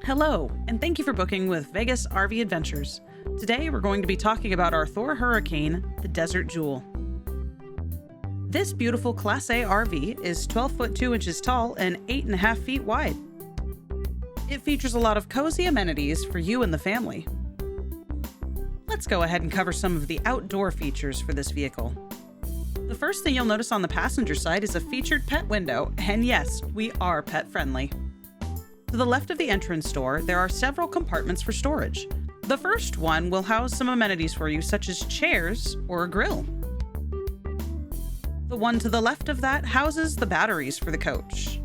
Hello, and thank you for booking with Vegas RV Adventures. Today we're going to be talking about our Thor Hurricane, the Desert Jewel. This beautiful Class A RV is 12 foot 2 inches tall and 8.5 feet wide. It features a lot of cozy amenities for you and the family. Let's go ahead and cover some of the outdoor features for this vehicle. The first thing you'll notice on the passenger side is a featured pet window, and yes, we are pet friendly. To the left of the entrance door, there are several compartments for storage. The first one will house some amenities for you, such as chairs or a grill. The one to the left of that houses the batteries for the coach.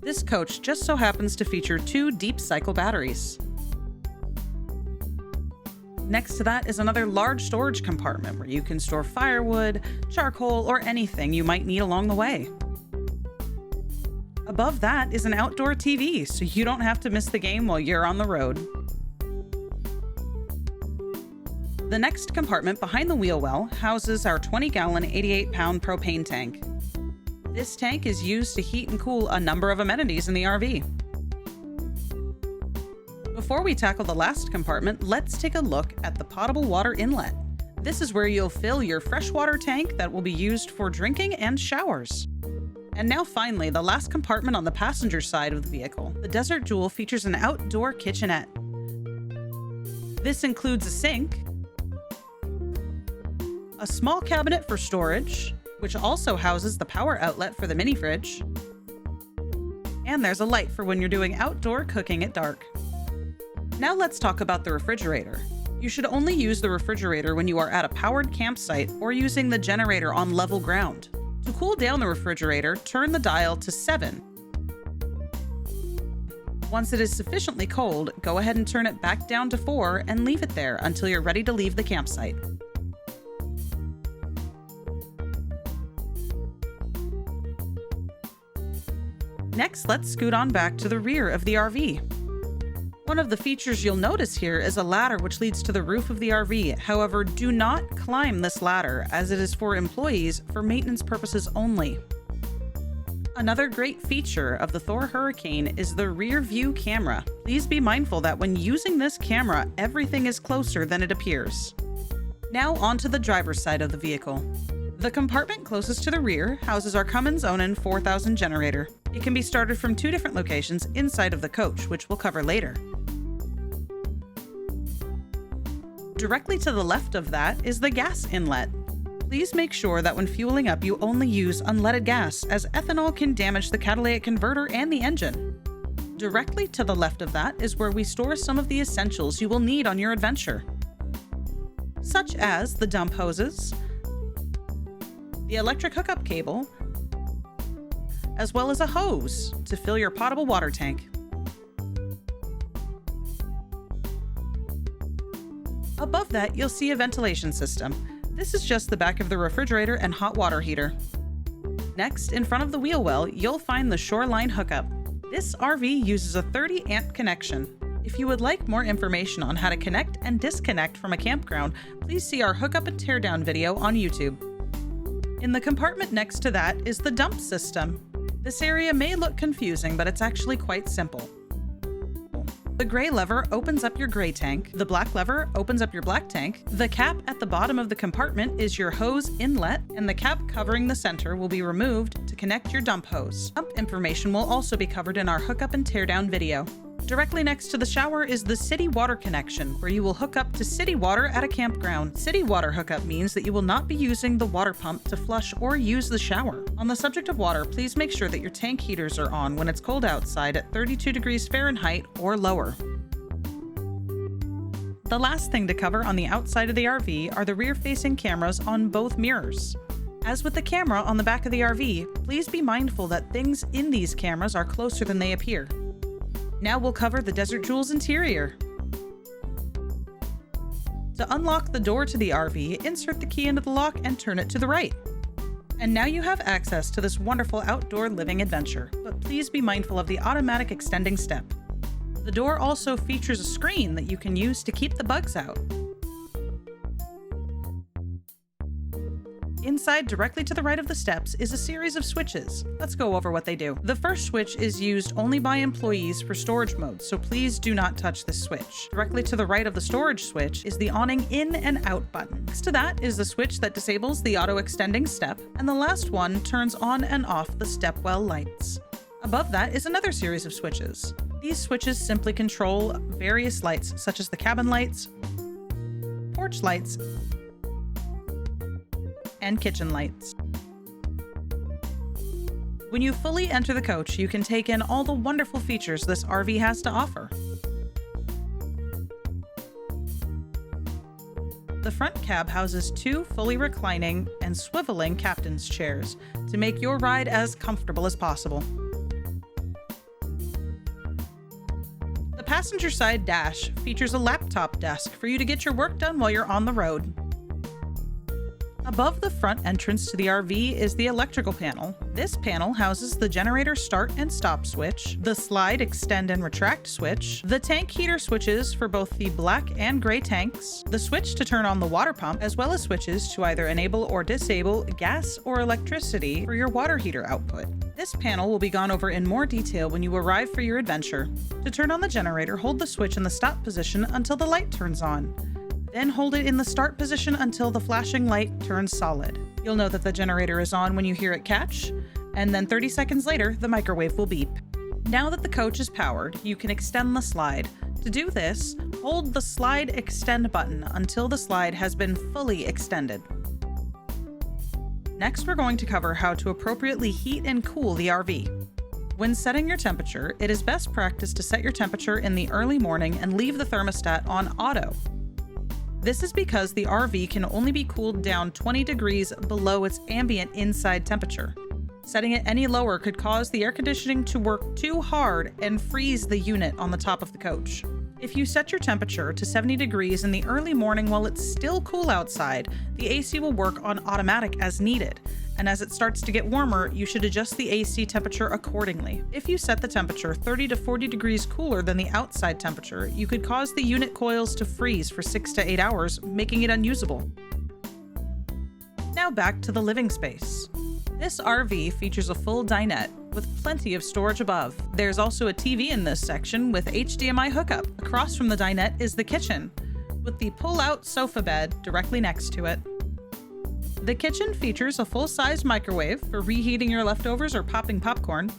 This coach just so happens to feature 2 deep cycle batteries. Next to that is another large storage compartment where you can store firewood, charcoal, or anything you might need along the way. Above that is an outdoor TV, so you don't have to miss the game while you're on the road. The next compartment behind the wheel well houses our 20-gallon, 88-pound propane tank. This tank is used to heat and cool a number of amenities in the RV. Before we tackle the last compartment, let's take a look at the potable water inlet. This is where you'll fill your freshwater tank that will be used for drinking and showers. And now finally, the last compartment on the passenger side of the vehicle. The Desert Jewel features an outdoor kitchenette. This includes a sink, a small cabinet for storage, which also houses the power outlet for the mini fridge, and there's a light for when you're doing outdoor cooking at dark. Now let's talk about the refrigerator. You should only use the refrigerator when you are at a powered campsite or using the generator on level ground. To cool down the refrigerator, turn the dial to 7. Once it is sufficiently cold, go ahead and turn it back down to 4 and leave it there until you're ready to leave the campsite. Next, let's scoot on back to the rear of the RV. One of the features you'll notice here is a ladder which leads to the roof of the RV. However, do not climb this ladder as it is for employees for maintenance purposes only. Another great feature of the Thor Hurricane is the rear view camera. Please be mindful that when using this camera, everything is closer than it appears. Now onto the driver's side of the vehicle. The compartment closest to the rear houses our Cummins Onan 4000 generator. It can be started from 2 different locations inside of the coach, which we'll cover later. Directly to the left of that is the gas inlet. Please make sure that when fueling up you only use unleaded gas, as ethanol can damage the catalytic converter and the engine. Directly to the left of that is where we store some of the essentials you will need on your adventure, such as the dump hoses, the electric hookup cable, as well as a hose to fill your potable water tank. Above that, you'll see a ventilation system. This is just the back of the refrigerator and hot water heater. Next, in front of the wheel well, you'll find the Shoreline hookup. This RV uses a 30-amp connection. If you would like more information on how to connect and disconnect from a campground, please see our hookup and teardown video on YouTube. In the compartment next to that is the dump system. This area may look confusing, but it's actually quite simple. The gray lever opens up your gray tank, the black lever opens up your black tank, the cap at the bottom of the compartment is your hose inlet, and the cap covering the center will be removed to connect your dump hose. Dump information will also be covered in our hookup and teardown video. Directly next to the shower is the city water connection, where you will hook up to city water at a campground. City water hookup means that you will not be using the water pump to flush or use the shower. On the subject of water, please make sure that your tank heaters are on when it's cold outside at 32 degrees Fahrenheit or lower. The last thing to cover on the outside of the RV are the rear-facing cameras on both mirrors. As with the camera on the back of the RV, please be mindful that things in these cameras are closer than they appear. Now we'll cover the Desert Jewel's interior. To unlock the door to the RV, insert the key into the lock and turn it to the right. And now you have access to this wonderful outdoor living adventure, but please be mindful of the automatic extending step. The door also features a screen that you can use to keep the bugs out. Inside, directly to the right of the steps, is a series of switches. Let's go over what they do. The first switch is used only by employees for storage mode, so please do not touch this switch. Directly to the right of the storage switch is the awning in and out button. Next to that is the switch that disables the auto-extending step, and the last one turns on and off the step well lights. Above that is another series of switches. These switches simply control various lights, such as the cabin lights, porch lights, and kitchen lights. When you fully enter the coach, you can take in all the wonderful features this RV has to offer. The front cab houses 2 fully reclining and swiveling captain's chairs to make your ride as comfortable as possible. The passenger side dash features a laptop desk for you to get your work done while you're on the road. Above the front entrance to the RV is the electrical panel. This panel houses the generator start and stop switch, the slide extend and retract switch, the tank heater switches for both the black and gray tanks, the switch to turn on the water pump, as well as switches to either enable or disable gas or electricity for your water heater output. This panel will be gone over in more detail when you arrive for your adventure. To turn on the generator, hold the switch in the stop position until the light turns on. Then hold it in the start position until the flashing light turns solid. You'll know that the generator is on when you hear it catch, and then 30 seconds later, the microwave will beep. Now that the coach is powered, you can extend the slide. To do this, hold the slide extend button until the slide has been fully extended. Next, we're going to cover how to appropriately heat and cool the RV. When setting your temperature, it is best practice to set your temperature in the early morning and leave the thermostat on auto. This is because the RV can only be cooled down 20 degrees below its ambient inside temperature. Setting it any lower could cause the air conditioning to work too hard and freeze the unit on the top of the coach. If you set your temperature to 70 degrees in the early morning while it's still cool outside, the AC will work on automatic as needed, and as it starts to get warmer, you should adjust the AC temperature accordingly. If you set the temperature 30 to 40 degrees cooler than the outside temperature, you could cause the unit coils to freeze for 6 to 8 hours, making it unusable. Now back to the living space. This RV features a full dinette with plenty of storage above. There's also a TV in this section with HDMI hookup. Across from the dinette is the kitchen, with the pull-out sofa bed directly next to it. The kitchen features a full-size microwave for reheating your leftovers or popping popcorn.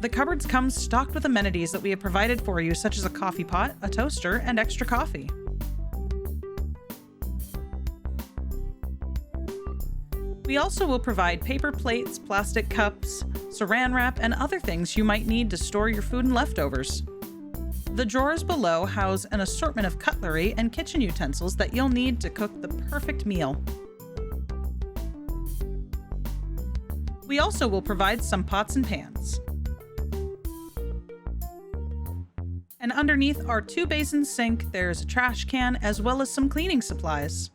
The cupboards come stocked with amenities that we have provided for you, such as a coffee pot, a toaster, and extra coffee. We also will provide paper plates, plastic cups, saran wrap, and other things you might need to store your food and leftovers. The drawers below house an assortment of cutlery and kitchen utensils that you'll need to cook the perfect meal. We also will provide some pots and pans. And underneath our 2-basin sink, there's a trash can as well as some cleaning supplies.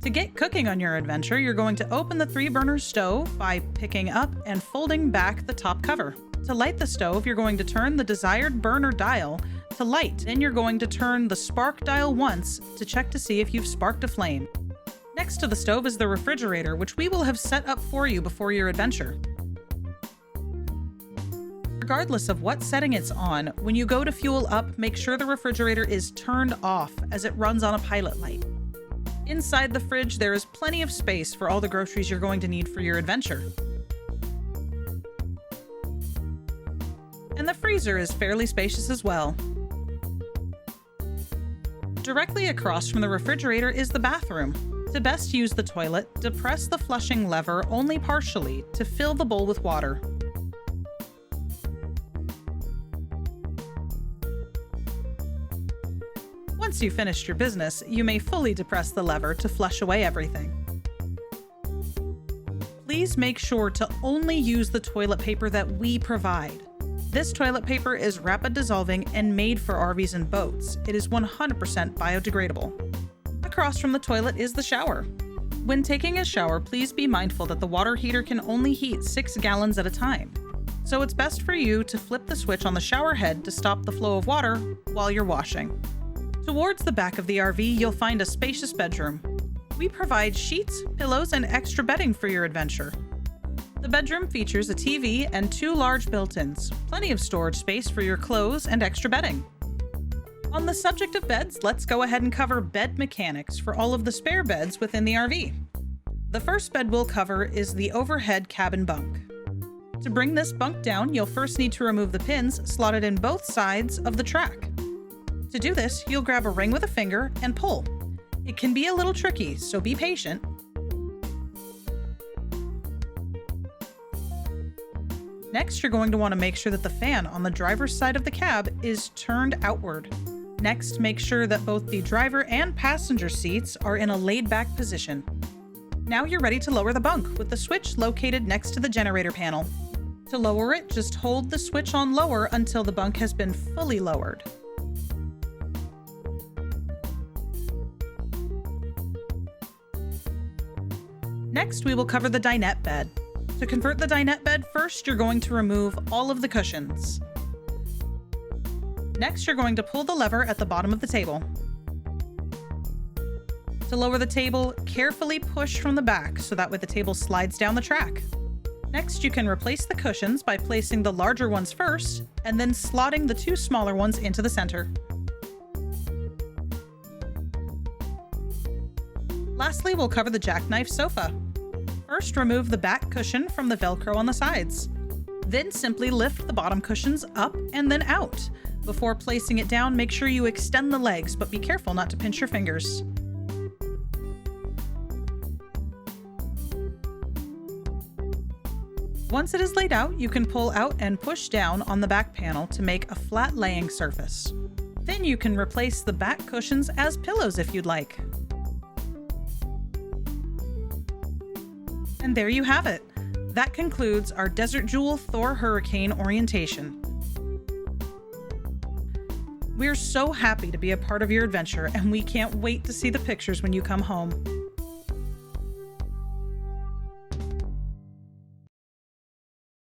To get cooking on your adventure, you're going to open the 3-burner stove by picking up and folding back the top cover. To light the stove, you're going to turn the desired burner dial to light. Then you're going to turn the spark dial once to check to see if you've sparked a flame. Next to the stove is the refrigerator, which we will have set up for you before your adventure. Regardless of what setting it's on, when you go to fuel up, make sure the refrigerator is turned off as it runs on a pilot light. Inside the fridge, there is plenty of space for all the groceries you're going to need for your adventure. And the freezer is fairly spacious as well. Directly across from the refrigerator is the bathroom. To best use the toilet, depress the flushing lever only partially to fill the bowl with water. Once you've finished your business, you may fully depress the lever to flush away everything. Please make sure to only use the toilet paper that we provide. This toilet paper is rapid dissolving and made for RVs and boats. It is 100% biodegradable. Across from the toilet is the shower. When taking a shower, please be mindful that the water heater can only heat 6 gallons at a time. So it's best for you to flip the switch on the shower head to stop the flow of water while you're washing. Towards the back of the RV, you'll find a spacious bedroom. We provide sheets, pillows, and extra bedding for your adventure. The bedroom features a TV and 2 large built-ins, plenty of storage space for your clothes and extra bedding. On the subject of beds, let's go ahead and cover bed mechanics for all of the spare beds within the RV. The first bed we'll cover is the overhead cabin bunk. To bring this bunk down, you'll first need to remove the pins slotted in both sides of the track. To do this, you'll grab a ring with a finger and pull. It can be a little tricky, so be patient. Next, you're going to want to make sure that the fan on the driver's side of the cab is turned outward. Next, make sure that both the driver and passenger seats are in a laid-back position. Now you're ready to lower the bunk with the switch located next to the generator panel. To lower it, just hold the switch on lower until the bunk has been fully lowered. Next, we will cover the dinette bed. To convert the dinette bed, first you're going to remove all of the cushions. Next, you're going to pull the lever at the bottom of the table. To lower the table, carefully push from the back so that way the table slides down the track. Next, you can replace the cushions by placing the larger ones first and then slotting the 2 smaller ones into the center. Lastly, we'll cover the jackknife sofa. First, remove the back cushion from the Velcro on the sides. Then simply lift the bottom cushions up and then out. Before placing it down, make sure you extend the legs, but be careful not to pinch your fingers. Once it is laid out, you can pull out and push down on the back panel to make a flat laying surface. Then you can replace the back cushions as pillows if you'd like. And there you have it. That concludes our Desert Jewel Thor Hurricane orientation. We're so happy to be a part of your adventure, and we can't wait to see the pictures when you come home.